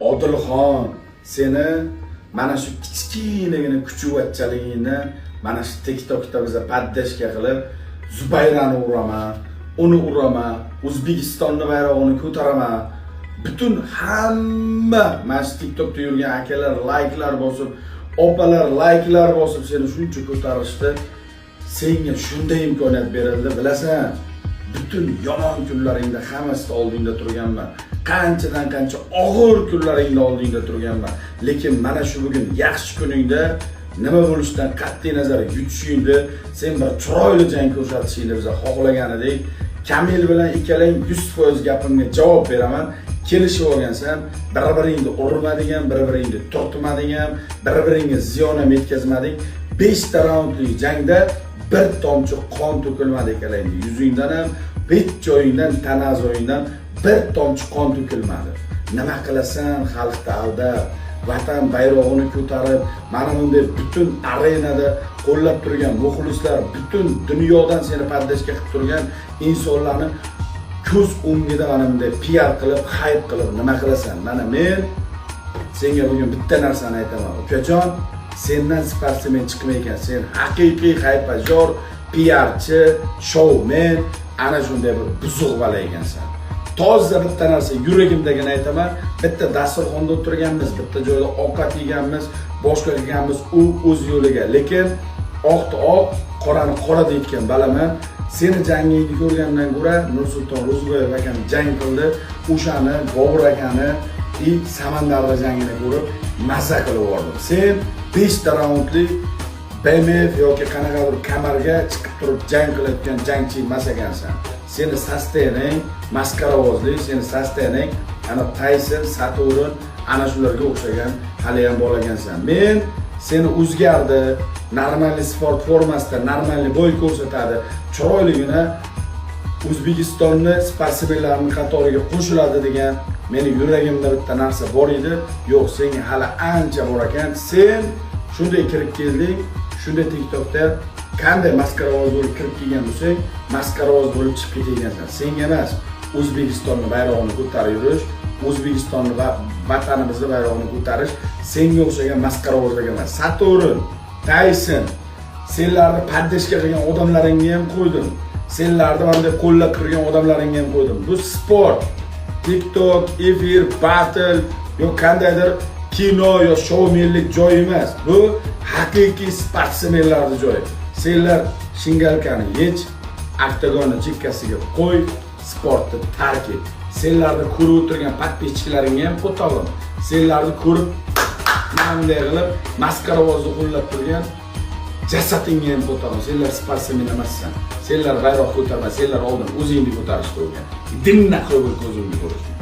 Odilxon, seni mana shu kichkinagina kuchuvvatchaligingni mana shu TikTokda biza paddashga qilib, Zubayrani uraman, uni uraman, O'zbekistonning bayrog'ini ko'taraman. Butun hamma mana shu TikTokda yurgan akalar like'lar bosib, opalar like'lar bosib seni shuncha ko'tarishdi. Senga shunday imkoniyat berildi, bilasan? Bütün yomon kunlaringda hammasida oldingda turganman. Qanchadan qancha og'ir kunlaringda oldingda turganman. Lekin mana shu bugun yaxshi kuningda nima bo'lishidan qat'iy nazar yutishingni, sen bir chiroyli jang ko'rsatishingni biz xohlagan edik. Kamil bilan ikkalang 100% gapimga javob beraman. Kelishib olgansan, bir-biringni urmading, bir-biringni turtmading, bir-biringga ziyon ham yetkazmading. 5 ta raundli jangda bir tomchi qon to'kilmadi ekanlar. Yuzingdan ham, bet joyingdan, tanazoyingdan bir tomchi qon to'kilmadi. Nima qilasan xalqni aldab, vatan bayrog'ini ko'tarib, mana bunday butun arenada qo'llab turgan muxlislar, butun dunyodan seni paddashga qilib turgan insonlarni ko'z o'ngida mana bunday PR qilib, hype qilib nima qilasan? Mana men senga bugun bitta narsani aytaman. Ukajon, sendan sportsmen chiqmaykan. Sen haqiqiy haypajor, PRchi, showman, ana shunday bir buzuq bola ekansan. Toza bitta narsa yuragimdagini aytaman. Bitta dasturxonda o'tirganmiz, bitta joyda ovqat yeganmiz, boshqa qilganmiz u o'z yo'liga. Lekin oqni oq, qorani qora deyotgan balaman. Seni jangingni ko'rgandan ko'ra Nursulton Ro'ziboyev akam jang qildi. O'shani, Bobur akani Samandarda jangini ko'rib mazza qilib oldim. Sen 5 ta raundli BMF yoki qanaqadir kamarga chiqib turib jang qilayotgan jangchi emas ekansan. Seni sostenang maskaravozli, seni sostenang ana Tyson, Saturn, ana shularga o'xshagan hali ham bola ekansan. Men seni o'zgardi, normal sport formasida normal bo'y ko'rsatadi, chiroyligina O'zbekistonning sportsmenlarining qatoriga qo'shiladi degan meni yuragimda bitta narsa bor edi. Yo'q, senga hali ancha bor ekan. Sen shunday kirib kelding, shunday TikTokda qanday maskarovoz bo'lib kirib kelgan bo'lsang, maskarovoz bo'lib chiqib ketgansan. Senga emas, O'zbekistonning bayrog'ini ko'tarib yurish, O'zbekistonning va vatanimizning bayrog'ini ko'tarish senga o'xshagan maskarovozlarga emas. Saturn, Tyson, senlarni paddashga qilgan odamlaringni ham qo'ydim. Senlarni bunday qo'llab turgan odamlaringni ham qo'ydim. Bu sport, TikTok, efir, battle yo qandaydir kino yo shoumenlik joyi emas. Bu haqiqiy sportsmenlarning joyi. Senlar shingalkani yech, oktagonni chekkasiga qo'y, sportni tark et. Senlarni ko'rib o'tirgan podpischiklaringga ham qo'talim. Senlarni ko'rib bunday qilib maskarovozni qo'llab turgan jasadingga ham qo'talim. Senlar sportsmen emassan. Senlar bayroq ko'tarma, senlar oldin o'zingni ko'tarishga o'rgan. Dimna qo'yib ko'zingni ko'rish.